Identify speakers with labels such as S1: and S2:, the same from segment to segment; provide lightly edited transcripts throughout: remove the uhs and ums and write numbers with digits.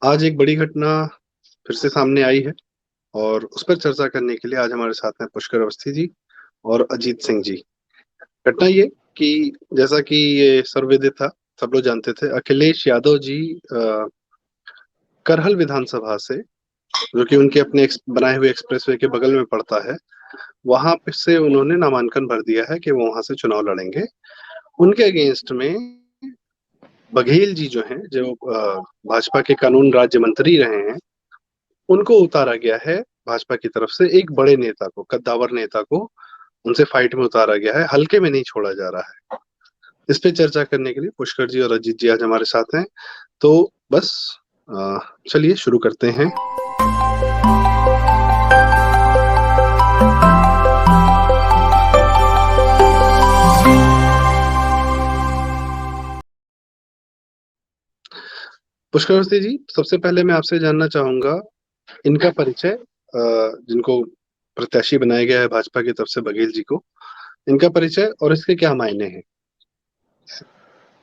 S1: आज एक बड़ी घटना फिर से सामने आई है और उस पर चर्चा करने के लिए आज हमारे साथ हैं पुष्कर अवस्थी जी और अजीत सिंह जी। घटना ये कि जैसा कि ये सर्वविदित था, सब लोग जानते थे, अखिलेश यादव जी करहल विधानसभा से, जो कि उनके अपने बनाए हुए एक्सप्रेसवे के बगल में पड़ता है, वहां पे से उन्होंने नामांकन भर दिया है कि वो वहां से चुनाव लड़ेंगे। उनके अगेंस्ट में बघेल जी जो हैं, जो भाजपा के कानून राज्य मंत्री रहे हैं, उनको उतारा गया है भाजपा की तरफ से। एक बड़े नेता को, कद्दावर नेता को उनसे फाइट में उतारा गया है, हल्के में नहीं छोड़ा जा रहा है। इस पे चर्चा करने के लिए पुष्कर जी और अजीत जी आज हमारे साथ हैं। तो बस चलिए शुरू करते हैं। पुष्कर अवस्थी जी, सबसे पहले मैं आपसे जानना चाहूंगा इनका परिचय, जिनको प्रत्याशी बनाया गया है भाजपा की तरफ से, बघेल जी को, इनका परिचय और इसके क्या मायने हैं।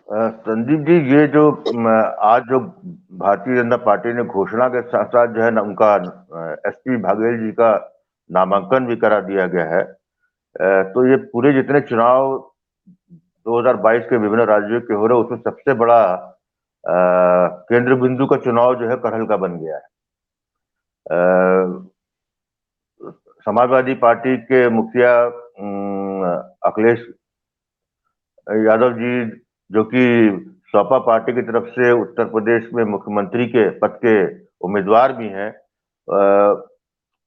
S2: संदीप जी, ये जो आज जो भारतीय जनता पार्टी ने घोषणा के साथ साथ जो है ना उनका एसपी बघेल जी का नामांकन भी करा दिया गया है। तो ये पूरे जितने चुनाव 2022 के विभिन्न राज्यों के हो रहे उसमें सबसे बड़ा केंद्र बिंदु का चुनाव जो है करहल का बन गया है। समाजवादी पार्टी के मुखिया अखिलेश यादव जी, जो कि सपा पार्टी की तरफ से उत्तर प्रदेश में मुख्यमंत्री के पद के उम्मीदवार भी हैं,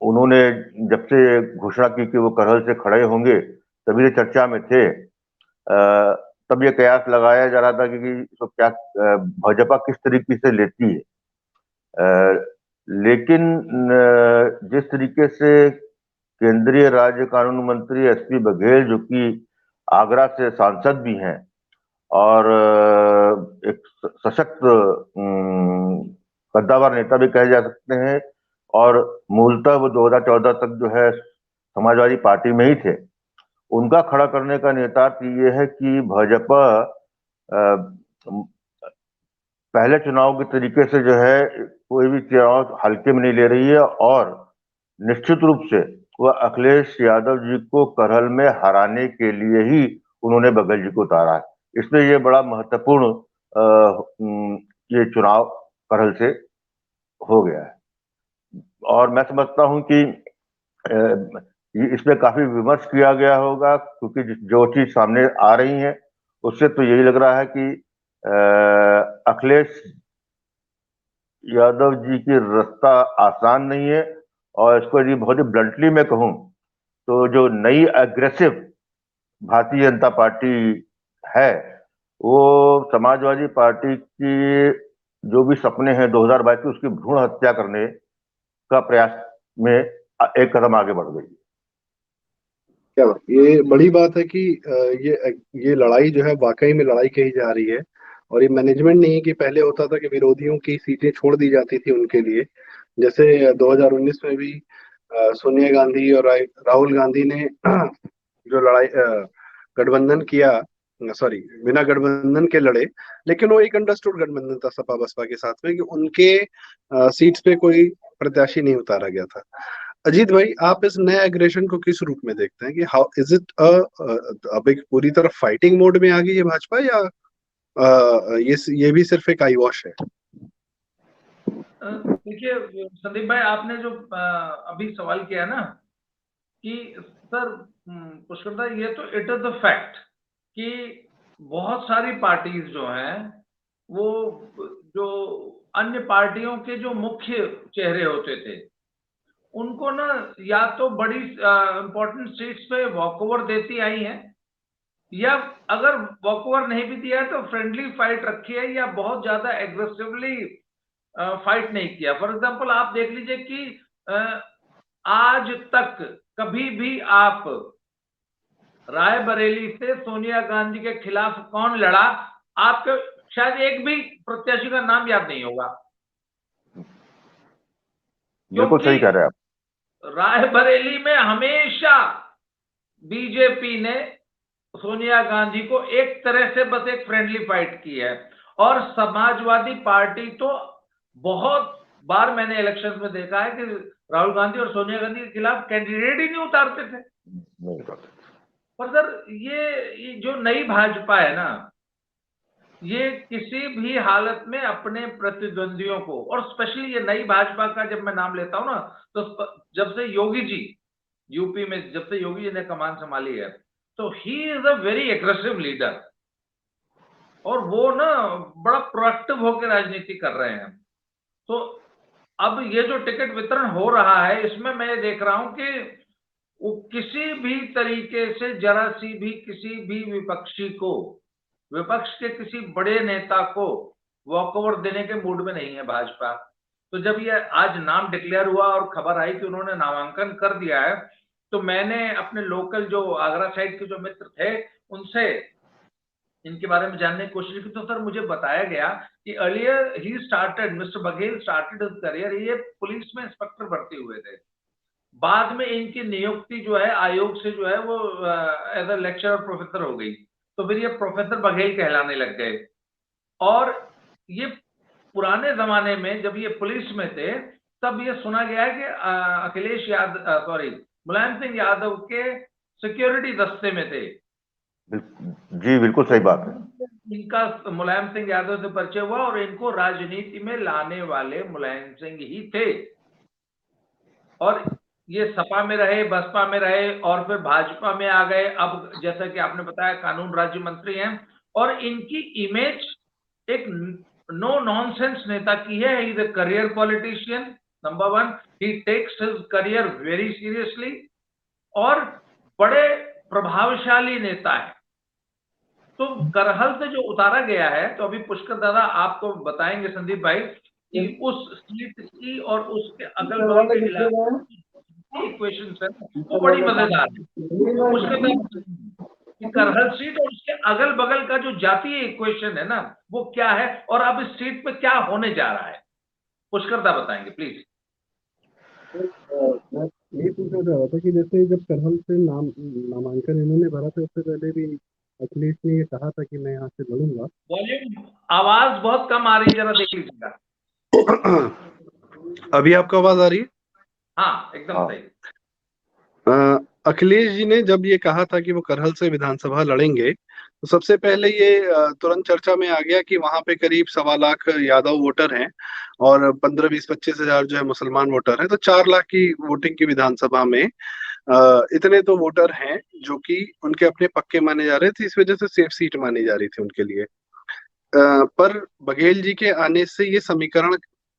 S2: उन्होंने जब से घोषणा की कि वो करहल से खड़े होंगे तभी से चर्चा में थे। तब ये कयास लगाया जा रहा था कि इसको क्या भाजपा किस तरीके से लेती है। लेकिन जिस तरीके से केंद्रीय राज्य कानून मंत्री एसपी बघेल, जो कि आगरा से सांसद भी हैं और एक सशक्त कद्दावर नेता भी कहे जा सकते हैं, और मूलतः वो 2014 तक जो है समाजवादी पार्टी में ही थे, उनका खड़ा करने का निहितार्थ ये है कि भाजपा पहले चुनाव के तरीके से जो है कोई भी चुनाव हल्के में नहीं ले रही है, और निश्चित रूप से वह अखिलेश यादव जी को करहल में हराने के लिए ही उन्होंने बघेल जी को उतारा है। इसलिए ये बड़ा महत्वपूर्ण ये चुनाव करहल से हो गया है। और मैं समझता हूं कि इसमें काफी विमर्श किया गया होगा, क्योंकि जो चीज सामने आ रही है उससे तो यही लग रहा है कि अखिलेश यादव जी की रास्ता आसान नहीं है। और इसको यदि बहुत ही ब्लंटली मैं कहूं तो जो नई एग्रेसिव भारतीय जनता पार्टी है, वो समाजवादी पार्टी की जो भी सपने हैं 2022 के, उसकी भ्रूण हत्या करने का प्रयास में एक कदम आगे बढ़ गई।
S1: क्या ये बड़ी बात है कि ये लड़ाई जो है वाकई में लड़ाई कही जा रही है। और ये मैनेजमेंट नहीं है कि पहले होता था कि विरोधियों की सीटें छोड़ दी जाती थी उनके लिए। जैसे 2019 में भी सोनिया गांधी और राहुल गांधी ने जो लड़ाई गठबंधन किया, सॉरी, बिना गठबंधन के लड़े, लेकिन वो एक अंडरस्टूड गठबंधन था सपा बसपा के साथ में, कि उनके सीट्स पे कोई प्रत्याशी नहीं उतारा गया था। अजीत भाई, आप इस नए एग्रेशन को किस रूप में देखते हैं कि हाउ इज इट अब एक पूरी तरह फाइटिंग मोड में आ गई है भाजपा, या ये भी सिर्फ एक आई वॉश है।
S3: देखिए संदीप भाई, आपने जो अभी सवाल किया ना कि सर, पुष्कर दा, ये तो इट इज द फैक्ट कि बहुत सारी पार्टीज जो हैं, वो जो अन्य पार्टियों के जो मुख्य चेहरे होते थे, उनको ना या तो बड़ी इंपॉर्टेंट सीट्स पे वॉकओवर देती आई हैं, या अगर वॉकओवर नहीं भी दिया है तो फ्रेंडली फाइट रखी है, या बहुत ज्यादा एग्रेसिवली फाइट नहीं किया। फॉर एग्जांपल आप देख लीजिए कि आज तक कभी भी आप रायबरेली से सोनिया गांधी के खिलाफ कौन लड़ा, आपको शायद एक भी प्रत्याशी का नाम याद नहीं होगा।
S2: बिल्कुल सही कह रहे हैं आप।
S3: रायबरेली में हमेशा बीजेपी ने सोनिया गांधी को एक तरह से बस एक फ्रेंडली फाइट की है, और समाजवादी पार्टी तो बहुत बार मैंने इलेक्शन में देखा है कि राहुल गांधी और सोनिया गांधी के खिलाफ कैंडिडेट ही नहीं उतारते थे।
S2: नहीं करते।
S3: पर सर ये जो नई भाजपा है ना, ये किसी भी हालत में अपने प्रतिद्वंदियों को, और स्पेशली ये नई भाजपा का जब मैं नाम लेता हूं ना, तो जब से योगी जी यूपी में, जब से योगी जी ने कमान संभाली है, तो ही is a very aggressive leader, और वो ना बड़ा प्रोएक्टिव होकर राजनीति कर रहे हैं। तो अब ये जो टिकट वितरण हो रहा है, इसमें मैं ये देख रहा हूं कि वो किसी भी तरीके से जरा सी भी किसी भी विपक्षी को, विपक्ष के किसी बड़े नेता को वॉकओवर देने के मूड में नहीं है भाजपा। तो जब ये आज नाम डिक्लेयर हुआ और खबर आई कि उन्होंने नामांकन कर दिया है, तो मैंने अपने लोकल जो आगरा साइड के जो मित्र थे उनसे इनके बारे में जानने की कोशिश की, तो सर मुझे बताया गया कि earlier he started, mister Baghel started his career, ये पुलिस में इंस्पेक्टर भर्ती हुए थे। बाद में इनकी नियुक्ति जो है आयोग से जो है वो एज अ लेक्चरर प्रोफेसर हो गई, तो फिर ये प्रोफेसर बघेल कहलाने लग गए। और ये पुराने जमाने में जब ये पुलिस में थे, तब ये सुना गया है कि अखिलेश यादव, सॉरी, मुलायम सिंह यादव के सिक्योरिटी दस्ते में थे।
S2: जी बिल्कुल सही बात है।
S3: इनका मुलायम सिंह यादव से परिचय हुआ और इनको राजनीति में लाने वाले मुलायम सिंह ही थे। और ये सपा में रहे, बसपा में रहे, और फिर भाजपा में आ गए। अब जैसा कि आपने बताया कानून राज्य मंत्री हैं, और इनकी इमेज एक नो नॉनसेंस नेता की है। He is a career politician, number one, he takes his career very seriously, और बड़े प्रभावशाली नेता है। तो करहल से जो उतारा गया है, तो अभी पुष्कर दादा आपको बताएंगे संदीप भाई कि उस सीट की और उसके अगल बगल के इलाके इक्वेशन है वो बड़ी मजेदार है। तो पुष्कर दादा कि करहल सीट और उसके अगल बगल का जो जातीय इक्वेशन है ना, वो क्या है, और अब इस सीट पे क्या होने जा रहा है, पुष्कर दादा बताएंगे प्लीज।
S1: मैं यही पूछना चाह रहा था कि जैसे जब करहल से नामांकन इन्होंने भरा था, उससे पहले भी अखिलेश ने ये कहा था कि मैं यहाँ से लड़ूंगा।
S3: वॉल्यूम, आवाज बहुत कम आ रही है, जरा देख लीजिएगा।
S1: अभी आपको आवाज आ रही है?
S3: हाँ एकदम सही।
S1: अखिलेश जी ने जब ये कहा था कि वो करहल से विधानसभा लड़ेंगे, तो सबसे पहले ये तुरंत चर्चा में आ गया कि वहां पे करीब 1.25 लाख यादव वोटर हैं और 15-20-25 हजार जो है मुसलमान वोटर हैं, तो 4 लाख की वोटिंग की विधानसभा में इतने तो वोटर हैं जो कि उनके अपने पक्के माने जा रहे थे, इस वजह से सेफ सीट मानी जा रही थी उनके लिए। पर बघेल जी के आने से ये समीकरण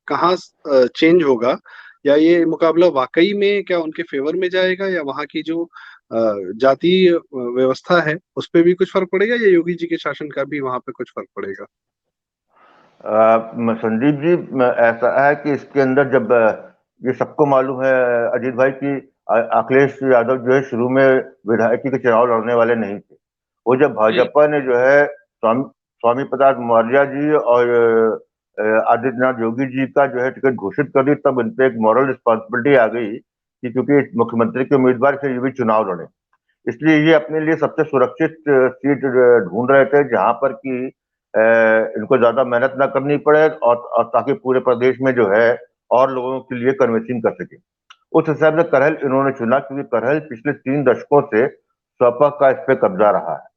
S1: कहाँ चेंज होगा, या ये मुकाबला वाकई में क्या उनके फेवर में जाएगा, या वहाँ की जो जातीय व्यवस्था है उस पर भी कुछ फर्क पड़ेगा, या योगी जी के शासन का भी वहां पे कुछ फर्क पड़ेगा?
S2: संदीप जी, ऐसा है कि इसके अंदर जब ये सबको मालूम है अजीत भाई कि अखिलेश यादव जो है शुरू में विधायकी के चुनाव लड़ने वाले नहीं थे। वो जब
S3: जी
S2: भाजपा ने जो है स्वामी प्रसाद मौर्य जी और आदित्यनाथ योगी जी का जो है टिकट घोषित कर दी, तब इन पे एक मॉरल रिस्पॉन्सिबिलिटी आ गई कि क्योंकि मुख्यमंत्री के उम्मीदवार से ये भी चुनाव लड़े, इसलिए ये अपने लिए सबसे सुरक्षित सीट ढूंढ रहे थे जहां पर कि इनको ज्यादा मेहनत ना करनी पड़े, और ताकि पूरे प्रदेश में जो है और लोगों के लिए कन्विंसिंग कर सके। उस हिसाब से करहल इन्होंने चुना, क्योंकि करहल पिछले 3 दशकों से सपा का इस पे कब्जा रहा है।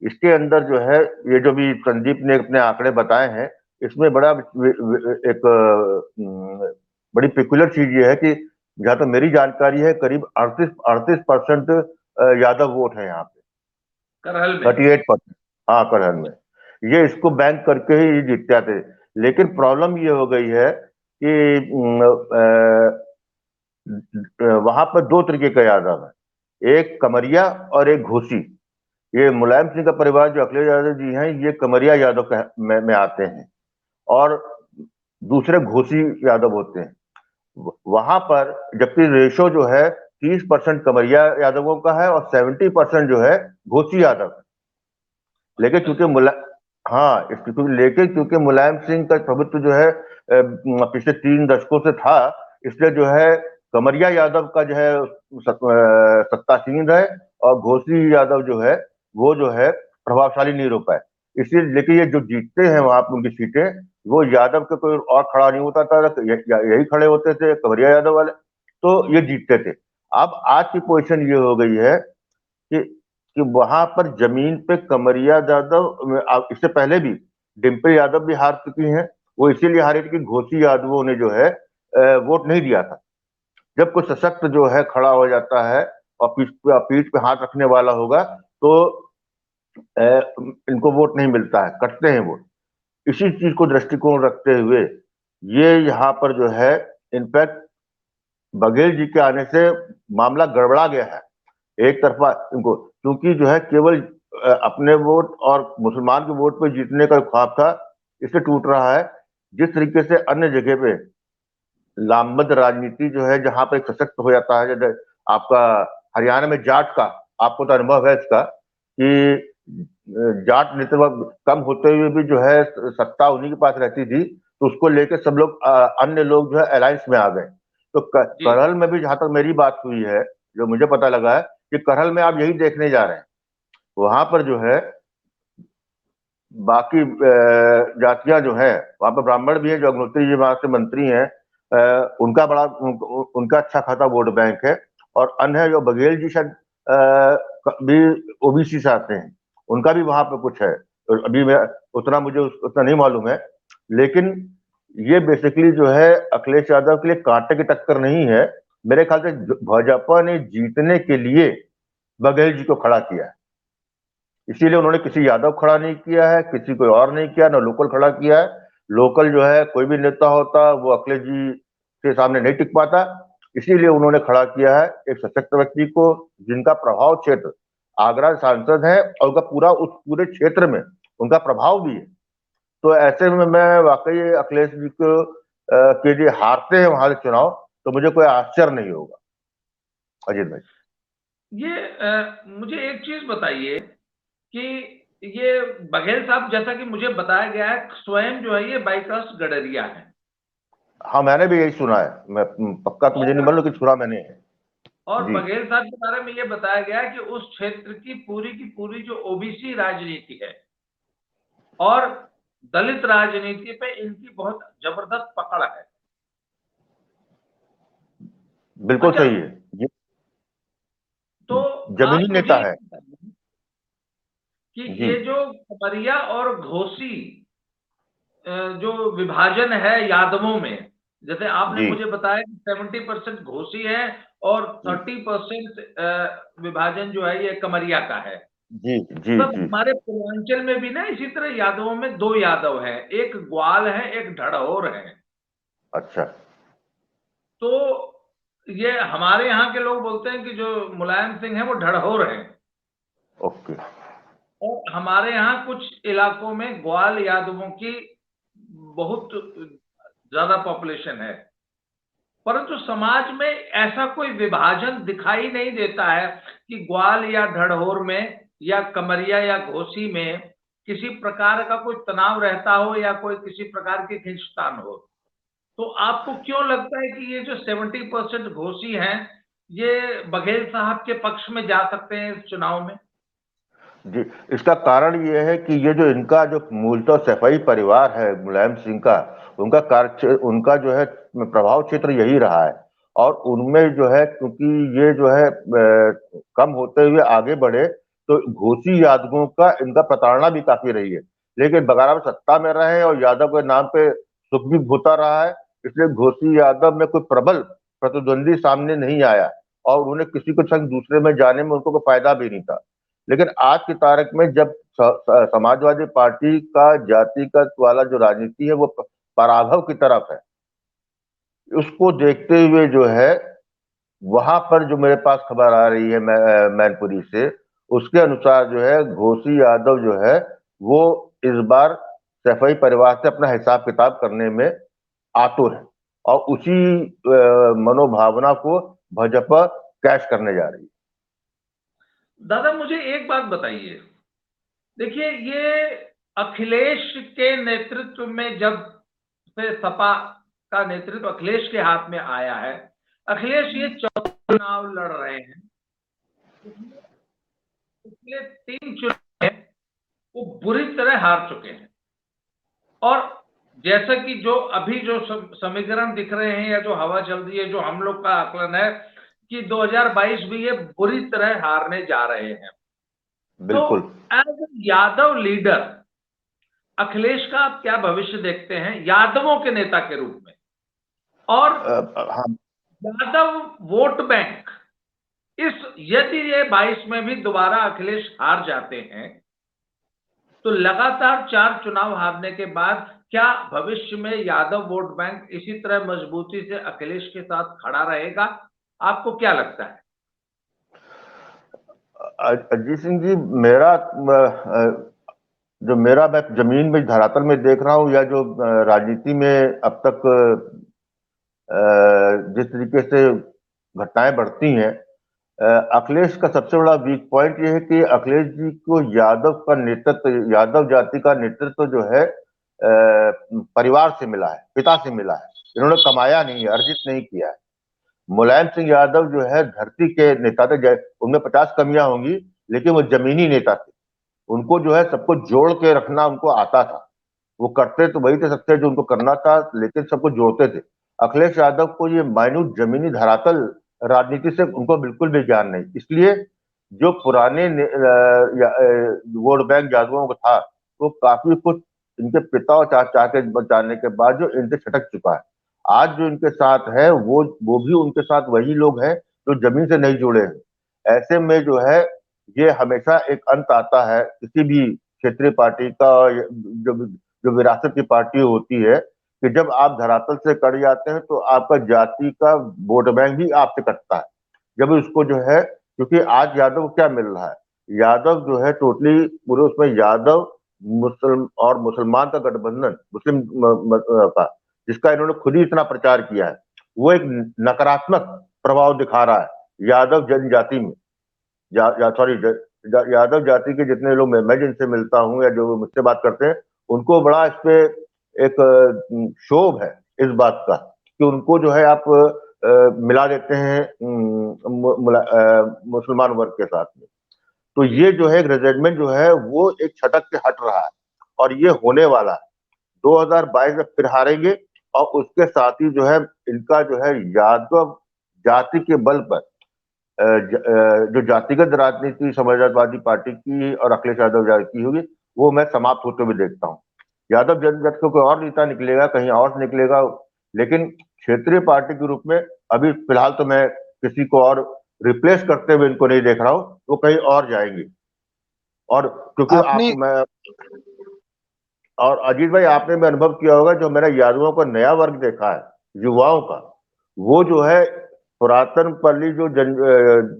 S2: इसके अंदर जो है ये जो भी संदीप ने अपने आंकड़े बताए हैं, इसमें बड़ा एक बड़ी पेकुलर चीज ये है कि जहां तक मेरी जानकारी है करीब 38% यादव वोट है यहाँ पे,
S3: करहल में।
S2: 38%। हाँ, करहल में ये इसको बैंक करके ही जीत जाते। लेकिन प्रॉब्लम ये हो गई है कि वहां पर दो तरीके का यादव है, एक कमरिया और एक घोसी। ये मुलायम सिंह का परिवार जो अखिलेश यादव जी हैं, ये कमरिया यादव में आते हैं, और दूसरे घोसी यादव होते हैं वहां पर। जबकि रेशो जो है 30% कमरिया यादवों का है और 70% जो है घोसी यादव है। लेकिन चूंकि हाँ, लेकिन क्योंकि मुलायम सिंह का प्रभुत्व जो है पिछले 3 दशकों से था, इसलिए जो है कमरिया यादव का जो है सत्तासीन है, और घोसी यादव जो है वो जो है प्रभावशाली नहीं हो पाए। इसलिए लेकिन ये जो जीतते हैं वहां पर उनकी सीटें, वो यादव के कोई और खड़ा नहीं होता था, यही खड़े होते थे कवरिया यादव वाले, तो ये जीतते थे। अब आज की पोजीशन ये हो गई है कि वहां पर जमीन पे कमरिया यादव, इससे पहले भी डिम्पल यादव भी हार चुकी हैं। वो इसीलिए हारी थी कि घोसी यादवों ने जो है वोट नहीं दिया था। जब कोई सशक्त जो है खड़ा हो जाता है और पीठ पे हाथ रखने वाला होगा, तो इनको वोट नहीं मिलता है, कटते हैं वोट। इसी चीज को दृष्टिकोण रखते हुए ये यहाँ पर जो है, इनफैक्ट बघेल जी के आने से मामला गड़बड़ा गया है एक तरफा इनको, क्योंकि जो है केवल अपने वोट और मुसलमान के वोट पे जीतने का ख्वाब था, इससे टूट रहा है। जिस तरीके से अन्य जगह पे लामबंद राजनीति जो है, जहां पर एक सशक्त हो जाता है, जैसे आपका हरियाणा में जाट का, आपको तो अनुभव है इसका कि जाट नेतृत्व कम होते हुए भी जो है सत्ता उन्हीं के पास रहती थी, तो उसको लेकर सब लोग अन्य लोग जो है अलायंस में आ गए। तो
S3: जी
S2: करहल में भी जहां तक मेरी बात हुई है, जो मुझे पता लगा है कि करहल में आप यही देखने जा रहे हैं। वहां पर जो है बाकी जातियां जो है, वहां पर ब्राह्मण भी है, जो अग्निहोत्री जी वहां से मंत्री हैं, उनका बड़ा उनका अच्छा खासा वोट बैंक है। और अन्य है जो बघेल जी शायद भी ओबीसी से आते हैं, उनका भी वहां पर कुछ है। तो अभी मैं उतना मुझे उतना नहीं मालूम है, लेकिन ये बेसिकली जो है अखिलेश यादव के लिए कांटे की टक्कर नहीं है। मेरे ख्याल से भाजपा ने जीतने के लिए बघेल जी को खड़ा किया है, इसीलिए उन्होंने किसी यादव खड़ा नहीं किया है, किसी कोई और नहीं किया, ना लोकल खड़ा किया है। लोकल जो है कोई भी नेता होता वो अखिलेश जी के सामने नहीं टिक पाता, इसीलिए उन्होंने खड़ा किया है एक सशक्त व्यक्ति को, जिनका प्रभाव क्षेत्र, आगरा सांसद है और उनका पूरा उस पूरे क्षेत्र में उनका प्रभाव भी है। तो ऐसे में मैं वाकई अखिलेश जी को के लिए हारते हैं वहां से चुनाव, तो मुझे कोई आश्चर्य नहीं होगा। अजीत भाई,
S3: ये मुझे एक चीज बताइए कि ये बघेल साहब, जैसा कि मुझे बताया गया है, स्वयं जो है ये बाईकास्ट गडरिया है।
S2: हाँ मैंने भी यही सुना है, मैं पक्का तो मुझे नहीं
S3: और
S2: मालूम, लेकिन सुना मैंने है।
S3: और
S2: जी
S3: बघेल साहब के बारे में ये बताया गया है कि उस क्षेत्र की पूरी जो ओबीसी राजनीति है और दलित राजनीति पे इनकी बहुत जबरदस्त पकड़ है।
S2: बिल्कुल
S3: अच्छा,
S2: सही है। ये
S3: तो
S2: जमीनी
S3: आप मुझे
S2: नेता
S3: ये
S2: है।
S3: बताइए कि
S2: जी
S3: ये जो खबरिया और घोसी जो विभाजन है यादवों में, जैसे आपने
S2: जी
S3: मुझे बताया कि 70% घोसी है और
S2: जी
S3: 30% विभाजन जो है ये कमरिया का है।
S2: जी जी
S3: सब
S2: जी।
S3: हमारे पूर्वांचल में भी ना इसी तरह यादवों में दो यादव हैं, एक ग्वाल है, एक ढढ़ौर है।
S2: अच्छा।
S3: तो ये हमारे यहाँ के लोग बोलते हैं कि जो मुलायम सिंह है वो ढढ़ौर है।
S2: ओके।
S3: और हमारे यहाँ कुछ इलाकों में ग्वाल यादवों की बहुत ज्यादा पॉपुलेशन है, परंतु समाज में ऐसा कोई विभाजन दिखाई नहीं देता है कि ग्वाल या ढढ़ौर में या कमरिया या घोसी में किसी प्रकार का कोई तनाव रहता हो या कोई किसी प्रकार की खींचतान हो। तो आपको क्यों लगता है कि ये जो 70% घोसी हैं ये बघेल साहब के पक्ष में जा सकते हैं इस चुनाव में?
S2: जी, इसका कारण ये है कि ये जो इनका जो मूलतः सफाई परिवार है मुलायम सिंह का, उनका जो है प्रभाव क्षेत्र यही रहा है। और उनमें जो है, क्योंकि ये जो है कम होते हुए आगे बढ़े, तो घोसी यादवों का इनका प्रताड़ना भी काफी रही है। लेकिन बघारा में सत्ता में रहे और यादव के नाम पे सुख भी होता रहा है, इसलिए घोसी यादव में कोई प्रबल प्रतिद्वंदी सामने नहीं आया और उन्हें किसी को संग दूसरे में जाने में उनको कोई फायदा भी नहीं था। लेकिन आज की तारीख में जब समाजवादी पार्टी का जातिगत वाला जो राजनीति है वो पराभव की तरफ है, उसको देखते हुए जो है वहां पर जो मेरे पास खबर आ रही है मैनपुरी से, उसके अनुसार जो है घोसी यादव जो है वो इस बार सफाई परिवार से अपना हिसाब किताब करने में आतुर है और उसी मनोभावना को भाजपा कैश करने जा रही है।
S3: दादा मुझे एक बात बताइए, देखिए ये अखिलेश के नेतृत्व में जब से सपा का नेतृत्व अखिलेश के हाथ में आया है, अखिलेश ये चुनाव लड़ रहे हैं, पिछले 3 चुनाव में वो बुरी तरह हार चुके हैं। और जैसा कि जो अभी जो समीकरण दिख रहे हैं या जो हवा चल रही है, जो हम लोग का आकलन है कि 2022 में ये बुरी तरह हारने जा रहे हैं। तो
S2: बिल्कुल।
S3: एज यादव लीडर अखिलेश का आप क्या भविष्य देखते हैं यादवों के नेता के रूप में? और
S2: हाँ,
S3: यादव वोट बैंक इस यदि ये 22 में भी दोबारा अखिलेश हार जाते हैं तो लगातार 4 चुनाव हारने के बाद क्या भविष्य में यादव वोट बैंक इसी तरह मजबूती से अखिलेश के साथ खड़ा रहेगा? आपको क्या लगता है?
S2: अजीत सिंह जी, मेरा जो मेरा मैं जमीन में धरातल में देख रहा हूँ, या जो राजनीति में अब तक जिस तरीके से घटनाएं बढ़ती हैं, अखिलेश का सबसे बड़ा वीक पॉइंट ये है कि अखिलेश जी को यादव का नेतृत्व, यादव जाति का नेतृत्व जो है परिवार से मिला है, पिता से मिला है। इन्होंने कमाया नहीं है, अर्जित नहीं किया है। मुलायम सिंह यादव जो है धरती के नेता थे, उनमें 50 कमियां होंगी, लेकिन वो जमीनी नेता थे। उनको जो है सबको जोड़ के रखना उनको आता था। वो करते तो वही थे सबसे जो उनको करना था, लेकिन सबको जोड़ते थे। अखिलेश यादव को ये माइन्यूट जमीनी धरातल राजनीति से उनको बिल्कुल भी ज्ञान नहीं, इसलिए जो पुराने वोट बैंक यादवों का था, वो काफी कुछ इनके पिता और चाचा के जाने के बाद जो इनसे छटक चुका है। आज जो इनके साथ है वो भी उनके साथ वही लोग हैं जो जमीन से नहीं जुड़े हैं। ऐसे में जो है ये हमेशा एक अंत आता है किसी भी क्षेत्रीय पार्टी का, जो जो विरासत की पार्टी होती है, कि जब आप धरातल से कट जाते हैं तो आपका जाति का वोट बैंक भी आपसे कटता है। जब उसको जो है, क्योंकि आज यादव को क्या मिल रहा है, यादव जो है टोटली पूरे उसमें यादव मुस्लिम और मुसलमान का गठबंधन, मुस्लिम का, जिसका इन्होंने खुद ही इतना प्रचार किया है, वो एक नकारात्मक प्रभाव दिखा रहा है यादव जनजाति में। सॉरी, यादव जाति के जितने लोग मैं जिनसे मिलता हूँ या जो मुझसे बात करते हैं, उनको बड़ा इस पे एक क्षोभ है इस बात का कि उनको जो है आप मिला देते हैं मुसलमान वर्ग के साथ में। तो ये जो है रिजेंटमेंट जो है वो एक छटक से हट रहा है, और ये होने वाला है। 2022 में फिर हारेंगे, और उसके साथ ही जो है इनका जो है यादव जाति के बल पर जो जातिगत राजनीति समाजवादी पार्टी की और अखिलेश यादव की होगी, वो मैं समाप्त होते हुए देखता हूँ। यादव जनजाति को कोई और नेता निकलेगा, कहीं और से निकलेगा, लेकिन क्षेत्रीय पार्टी के रूप में अभी फिलहाल तो मैं किसी को और रिप्लेस करते हुए इनको नहीं देख रहा हूँ, वो कहीं और जाएंगे। और क्योंकि
S1: आपने
S2: मैं और अजीत भाई, आपने भी अनुभव किया होगा, जो मैंने यादवों का नया वर्ग देखा है युवाओं का, वो जो है पुरातन पल्ली जो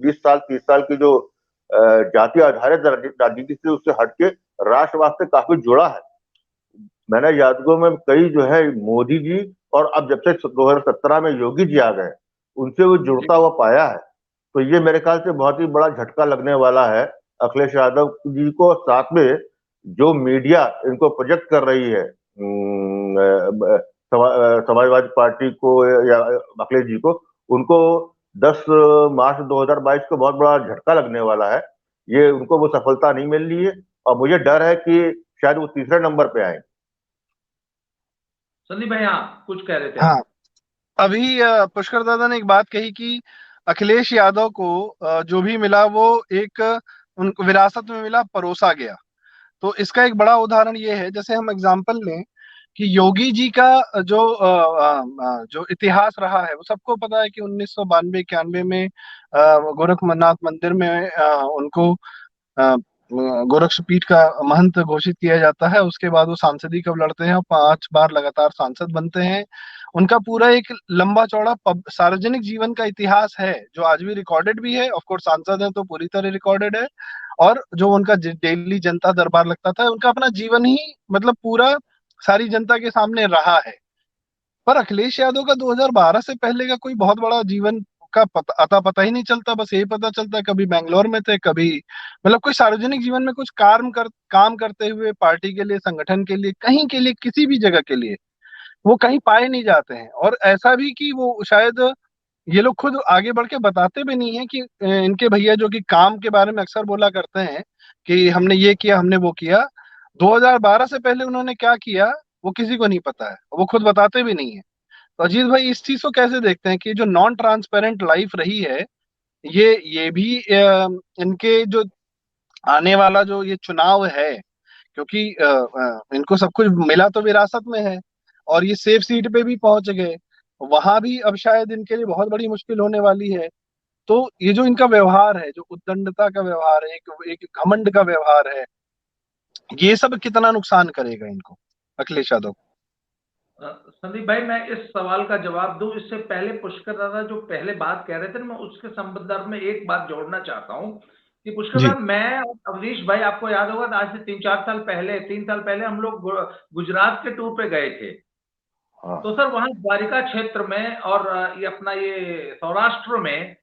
S2: 20 साल 30 साल की जो जाति आधारित राजनीति से उससे हटके राष्ट्रवाद से काफी जुड़ा है। मैंने यादवों में कई जो है मोदी जी, और अब जब से 2017 में योगी जी आ गए, उनसे वो जुड़ता हुआ पाया है। तो ये मेरे ख्याल से बहुत ही बड़ा झटका लगने वाला है अखिलेश यादव जी को। साथ में जो मीडिया इनको प्रोजेक्ट कर रही है समाजवादी पार्टी को या अखिलेश जी को, उनको 10 मार्च 2022 को बहुत बड़ा झटका लगने वाला है। ये उनको वो सफलता नहीं मिल रही है, और मुझे डर है कि शायद वो तीसरे नंबर पे आए।
S3: संदीप भाई, हाँ कुछ कह रहे थे
S1: हाँ,
S3: आप?
S1: अभी पुष्कर दादा ने एक बात कही कि अखिलेश यादव को जो भी मिला वो एक उनको विरासत में मिला, परोसा गया। तो इसका एक बड़ा उदाहरण ये है, जैसे हम एग्जाम्पल लें कि योगी जी का जो इतिहास रहा है वो सबको पता है कि 1992 91 में गोरखनाथ मंदिर में उनको गोरक्षपीठ का महंत घोषित किया जाता है। उसके बाद वो सांसदी कब लड़ते हैं और 5 बार लगातार सांसद बनते हैं। उनका पूरा एक लंबा चौड़ा सार्वजनिक जीवन का इतिहास है जो आज भी रिकॉर्डेड भी है। ऑफ कोर्स सांसद है तो पूरी तरह रिकॉर्डेड है। और जो उनका डेली जनता दरबार लगता था, उनका अपना जीवन ही मतलब पूरा सारी जनता के सामने रहा है। पर अखिलेश यादव का 2012 से पहले का कोई बहुत बड़ा जीवन का अता पता ही नहीं चलता। बस यही पता चलता है कभी बैंगलोर में थे, कभी मतलब कोई सार्वजनिक जीवन में कुछ काम करते हुए पार्टी के लिए, संगठन के लिए, कहीं के लिए, किसी भी जगह के लिए वो कहीं पाए नहीं जाते हैं। और ऐसा भी कि वो शायद ये लोग खुद आगे बढ़ के बताते भी नहीं है कि इनके भैया जो कि काम के बारे में अक्सर बोला करते हैं कि हमने ये किया, हमने वो किया। 2012 से पहले उन्होंने क्या किया वो किसी को नहीं पता है, वो खुद बताते भी नहीं है। तो अजीत भाई इस चीज को कैसे देखते हैं कि जो नॉन ट्रांसपेरेंट लाइफ रही है, ये भी इनके जो आने वाला जो ये चुनाव है, क्योंकि इनको सब कुछ मिला तो विरासत में है, और ये सेफ सीट पे भी पहुंच गए, वहां भी अब शायद इनके लिए बहुत बड़ी मुश्किल होने वाली है। तो ये जो इनका व्यवहार है, जो उद्दंडता का व्यवहार है, एक घमंड का व्यवहार है, ये सब कितना नुकसान करेगा इनको, अखिलेश यादव को?
S3: संदीप भाई, मैं इस सवाल का जवाब दूं इससे पहले पुष्कर दादा जो पहले बात कह रहे थे ना, मैं उसके संदर्भ में एक बात जोड़ना चाहता हूं कि पुष्कर
S1: जी।
S3: दादा, मैं और अवनीश भाई, आपको याद होगा तो आज से 3-4 साल पहले, 3 साल पहले हम लोग गुजरात के टूर पे गए थे।
S2: हाँ
S3: तो सर वहां द्वारिका क्षेत्र में और ये अपना ये सौराष्ट्र में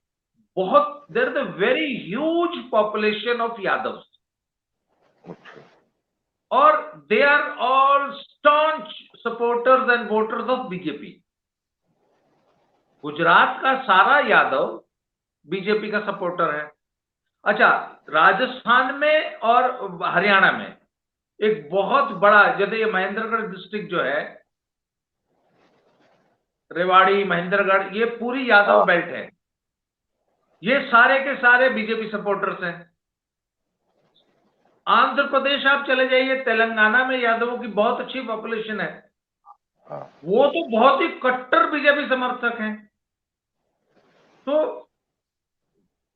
S3: बहुत there is a very huge population of Yadav, और they are all staunch supporters and voters of BJP. Gujarat का सारा यादव बीजेपी का सपोर्टर है। अच्छा, राजस्थान में और हरियाणा में एक बहुत बड़ा, जैसे ये महेंद्रगढ़ डिस्ट्रिक्ट जो है, रेवाड़ी, महेंद्रगढ़, ये पूरी यादव
S2: हाँ
S3: बेल्ट है, ये सारे के सारे बीजेपी सपोर्टर्स हैं। आंध्र प्रदेश आप चले जाइए, तेलंगाना में यादवों की बहुत अच्छी पॉपुलेशन है,
S2: हाँ
S3: वो तो बहुत ही कट्टर बीजेपी समर्थक हैं। तो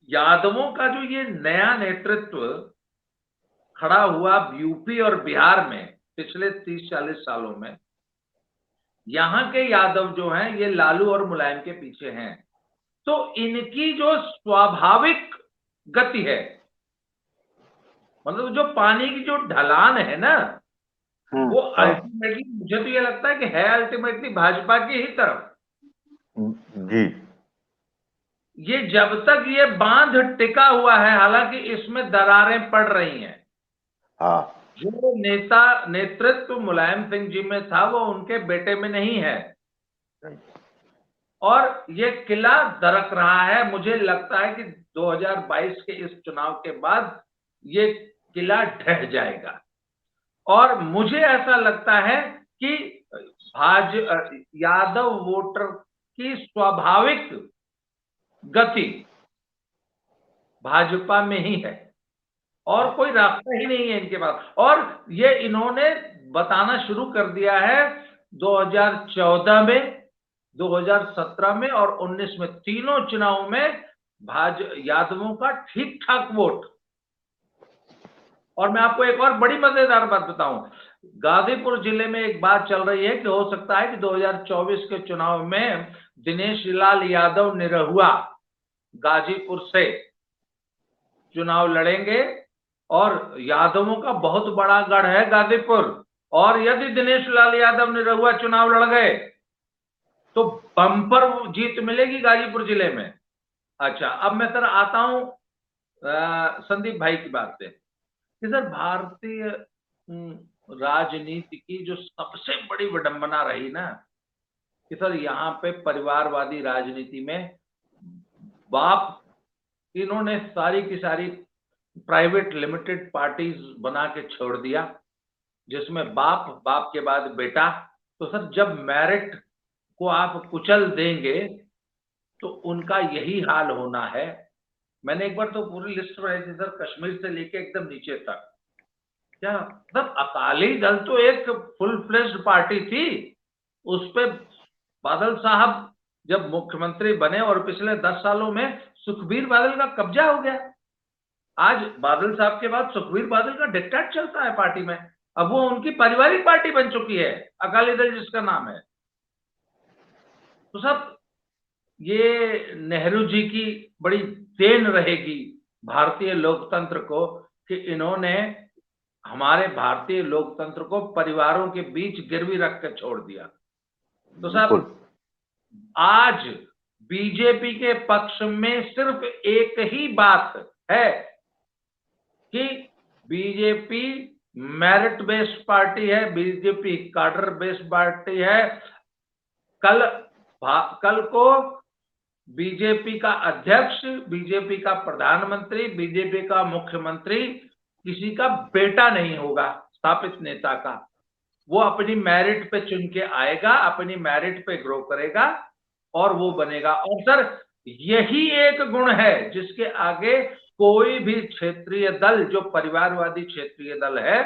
S3: यादवों का जो ये नया नेतृत्व खड़ा हुआ यूपी और बिहार में पिछले 30-40 सालों में, यहां के यादव जो हैं ये लालू और मुलायम के पीछे हैं। तो इनकी जो स्वाभाविक गति है, मतलब जो पानी की जो ढलान है ना, वो
S2: हाँ
S3: अल्टीमेटली मुझे तो ये लगता है कि है अल्टीमेटली भाजपा की ही तरफ।
S2: जी।
S3: ये जब तक ये बांध टिका हुआ है, हालांकि इसमें दरारें पड़ रही हैं,
S2: हाँ
S3: जो नेतृत्व मुलायम सिंह जी में था वो उनके बेटे में नहीं है, और ये किला दरक रहा है। मुझे लगता है कि 2022 के इस चुनाव के बाद ये किला ढह जाएगा, और मुझे ऐसा लगता है कि यादव वोटर की स्वाभाविक गति भाजपा में ही है, और कोई रास्ता ही नहीं है इनके पास। और ये इन्होंने बताना शुरू कर दिया है 2014 में, 2017 में और 19 में, तीनों चुनाव में यादवों का ठीक ठाक वोट। और मैं आपको एक और बड़ी मजेदार बात बताऊं, गाजीपुर जिले में एक बात चल रही है कि हो सकता है कि 2024 के चुनाव में दिनेश लाल यादव निरहुआ गाजीपुर से चुनाव लड़ेंगे, और यादवों का बहुत बड़ा गढ़ है गाजीपुर, और यदि दिनेश लाल यादव निरहुआ चुनाव लड़ गए तो बम्पर जीत मिलेगी गाजीपुर जिले में। अच्छा, अब मैं सर आता हूं संदीप भाई की बात पे कि सर भारतीय राजनीति की जो सबसे बड़ी विडंबना रही ना, कि सर यहाँ पे परिवारवादी राजनीति में बाप, इन्होंने सारी की सारी प्राइवेट लिमिटेड पार्टीज बना के छोड़ दिया, जिसमें बाप के बाद बेटा। तो सर जब मेरिट को आप कुचल देंगे तो उनका यही हाल होना है। मैंने एक बार तो पूरी लिस्ट बनाई थी सर, कश्मीर से लेके एकदम नीचे तक। क्या सर, अकाली दल तो एक फुल फ्लेज्ड पार्टी थी, उस पे बादल साहब जब मुख्यमंत्री बने और पिछले 10 सालों में सुखबीर बादल का कब्जा हो गया। आज बादल साहब के बाद सुखबीर बादल का डिक्टेट चलता है पार्टी में, अब वो उनकी पारिवारिक पार्टी बन चुकी है, अकाली दल जिसका नाम है। तो सब ये नेहरू जी की बड़ी देन रहेगी भारतीय लोकतंत्र को कि इन्होंने हमारे भारतीय लोकतंत्र को परिवारों के बीच गिरवी रख कर छोड़ दिया। तो
S2: बिल्कुल।
S3: साहब आज बीजेपी के पक्ष में सिर्फ एक ही बात है कि बीजेपी मेरिट बेस्ड पार्टी है, बीजेपी कार्डर बेस्ड पार्टी है। कल को बीजेपी का अध्यक्ष, बीजेपी का प्रधानमंत्री, बीजेपी का मुख्यमंत्री किसी का बेटा नहीं होगा, स्थापित नेता का। वो अपनी मेरिट पे चुन के आएगा, अपनी मेरिट पे ग्रो करेगा और वो बनेगा। और सर यही एक गुण है जिसके आगे कोई भी क्षेत्रीय दल, जो परिवारवादी क्षेत्रीय दल है,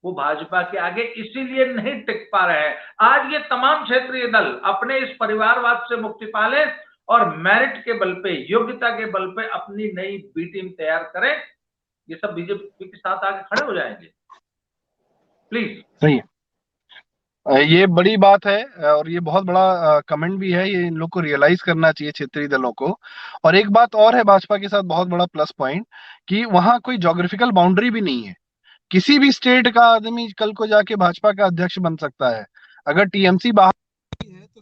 S3: वो भाजपा के आगे इसीलिए नहीं टिक पा रहे हैं। आज ये तमाम क्षेत्रीय दल अपने इस परिवारवाद से मुक्ति पाले और मेरिट के बल पे, योग्यता के बल पे अपनी नई बी टीम तैयार करें, ये सब बीजेपी के साथ आगे खड़े हो जाएंगे। प्लीज।
S1: सही है। ये बड़ी बात है और ये बहुत बड़ा कमेंट भी है, ये इन लोग को रियलाइज करना चाहिए क्षेत्रीय दलों को। और एक बात और है भाजपा के साथ बहुत बड़ा प्लस पॉइंट, कि वहां कोई ज्योग्राफिकल बाउंड्री भी नहीं है। किसी भी स्टेट का आदमी कल को जाके भाजपा का अध्यक्ष बन सकता है। अगर टीएमसी बाहर है तो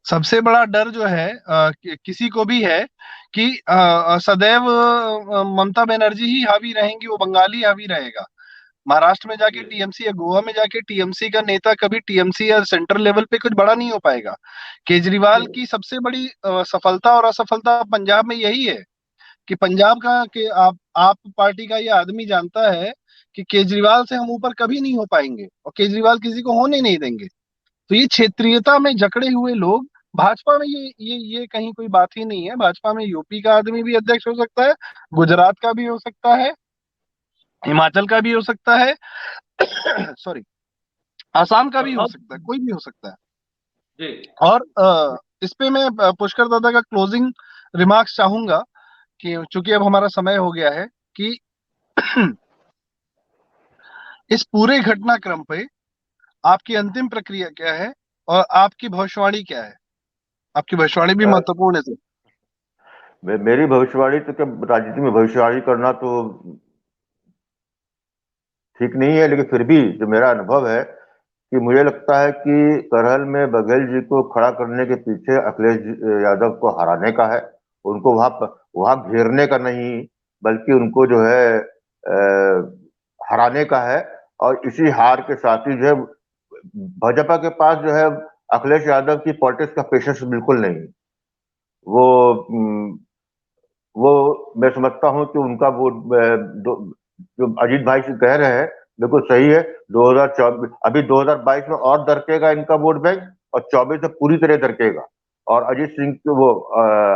S1: सबसे बड़ा डर जो है किसी को भी है कि सदैव ममता बनर्जी ही हावी रहेंगी, वो बंगाली हावी रहेगा। महाराष्ट्र में जाके टीएमसी या गोवा में जाके टीएमसी का नेता कभी टीएमसी या सेंट्रल लेवल पे कुछ बड़ा नहीं हो पाएगा। केजरीवाल की सबसे बड़ी सफलता और असफलता पंजाब में यही है कि पंजाब का कि आप पार्टी का ये आदमी जानता है कि केजरीवाल से हम ऊपर कभी नहीं हो पाएंगे और केजरीवाल किसी को होने नहीं देंगे। तो ये क्षेत्रीयता में जकड़े हुए लोग भाजपा में, ये कहीं कोई बात ही नहीं है। भाजपा में यूपी का आदमी भी अध्यक्ष हो सकता है, गुजरात का भी हो सकता है, हिमाचल का भी हो सकता है, सॉरी, आसाम का भी हो सकता है, कोई भी हो सकता है।
S3: जी।
S1: और इस पे मैं पुष्कर दादा का क्लोजिंग रिमार्क्स चाहूंगा कि चूंकि अब हमारा समय हो गया है, कि इस पूरे घटनाक्रम पे आपकी अंतिम प्रक्रिया क्या है और आपकी भविष्यवाणी क्या है। आपकी भविष्यवाणी भी महत्वपूर्ण है सर।
S2: मेरी भविष्यवाणी तो क्या, राजनीति में भविष्यवाणी करना तो ठीक नहीं है, लेकिन फिर भी जो मेरा अनुभव है कि मुझे लगता है कि करहल में बघेल जी को खड़ा करने के पीछे अखिलेश यादव को हराने का है। उनको वहां घेरने का नहीं, बल्कि उनको जो है हराने का है। और इसी हार के साथ ही जो है भाजपा के पास जो है अखिलेश यादव की पॉलिटिक्स का पेशेंस बिल्कुल नहीं। वो वो मैं समझता हूं कि उनका वो जो अजीत भाई से कह रहे हैं बिल्कुल सही है। 2024 अभी 2022 में और दरकेगा इनका वोट बैंक, और 24 में पूरी तरह दरकेगा। और अजीत सिंह के वो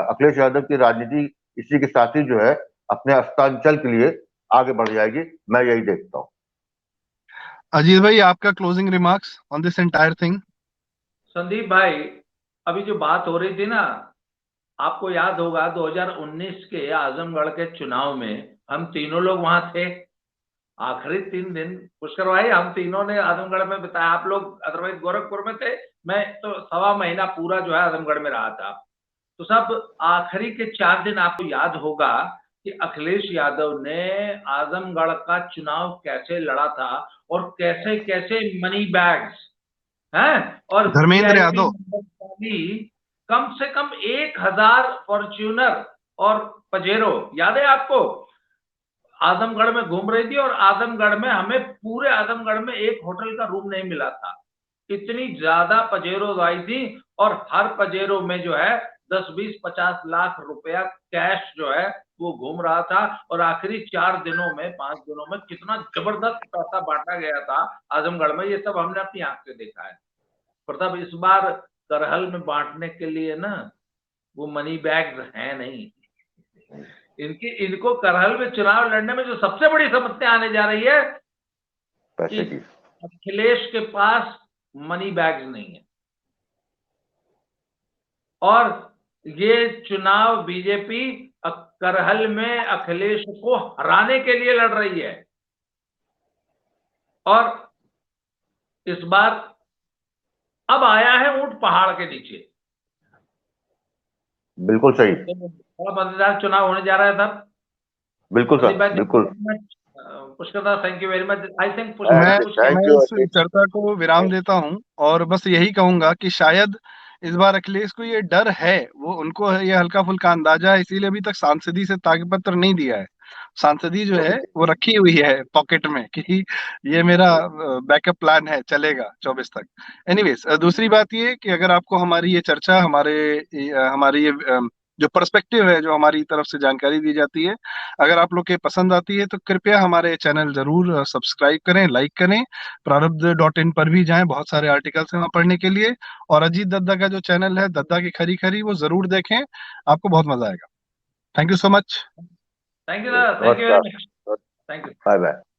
S2: अखिलेश यादव की राजनीति इसी के साथ ही जो है अपने अस्तांचल के लिए आगे बढ़ जाएगी, मैं यही देखता हूँ।
S1: अजीत भाई, आपका closing remarks on this entire thing.
S3: Sandeep भाई, अभी जो बात हो रही थी ना, आपको याद होगा 2019 के आजमगढ़ के चुनाव में हम तीनों लोग वहां थे। आखिरी 3 दिन पुष्कर भाई हम तीनों ने आजमगढ़ में बिताया। आप लोग अदरवाइज गोरखपुर में थे, मैं तो 1.25 महीना पूरा जो है आजमगढ़ में रहा था। तो सब आखिरी के 4 दिन आपको याद होगा कि अखिलेश यादव ने आजमगढ़ का चुनाव कैसे लड़ा था और कैसे कैसे मनी बैग्स हैं और
S1: धर्मेंद्र
S3: वीआईपी
S1: यादव।
S3: भी कम से कम 1000 फॉर्च्यूनर और पजेरो, याद है आपको, आजमगढ़ में घूम रही थी। और आजमगढ़ में हमें पूरे आजमगढ़ में एक होटल का रूम नहीं मिला था, इतनी ज्यादा पजेरो आई थी। और हर पजेरो में जो है 10, 20, 50 लाख रुपया कैश जो है वो घूम रहा था। और आखिरी 4 दिनों में 5 दिनों में कितना जबरदस्त पैसा बांटा गया था आजमगढ़ में, ये सब हमने अपनी आंख से देखा है। प्रताप, इस बार करहल में बांटने के लिए ना वो मनी बैग्स हैं नहीं। इनको करहल में चुनाव लड़ने में जो सबसे बड़ी समस्या आने जा रही है कि
S2: पैसे की।
S3: अखिलेश के पास मनी बैग्स नहीं है। और ये चुनाव बीजेपी करहल में अखिलेश को हराने के लिए लड़ रही है। और इस बार अब आया है ऊंट पहाड़ के नीचे।
S2: बिल्कुल सही।
S3: बड़ा मजेदार चुनाव होने जा रहा है सर।
S2: बिल्कुल सर, बिल्कुल।
S3: Pushkar, thank you very much. I think
S1: मैं
S2: थैंक
S1: मैं
S2: यू
S1: इस
S2: अजीत।
S1: चर्चा को विराम देता हूं और बस यही कहूंगा कि शायद इस बार अखिलेश को ये डर है, वो उनको ये हल्का फुल्का अंदाजा है, इसीलिए अभी तक सांसदी से त्यागपत्र नहीं दिया है। सांसदी जो है वो रखी हुई है पॉकेट में कि ये मेरा बैकअप प्लान है, चलेगा 24 तक। एनीवेज, दूसरी बात ये कि अगर आपको हमारी ये चर्चा, हमारी ये
S4: जो पर्सपेक्टिव है, जो हमारी तरफ से जानकारी दी जाती है, अगर आप लोग के पसंद आती है तो कृपया हमारे चैनल जरूर सब्सक्राइब करें, लाइक करें। प्रारब्ध.in पर भी जाएं, बहुत सारे आर्टिकल्स हैं वहाँ पढ़ने के लिए। और अजीत दद्दा का जो चैनल है, दद्दा की खरी खरी, वो जरूर देखें, आपको बहुत मजा आएगा। Thank you so much.
S3: Thank you sir, thank you very
S2: नमस्कार।
S3: Much, thank you.
S2: Bye bye.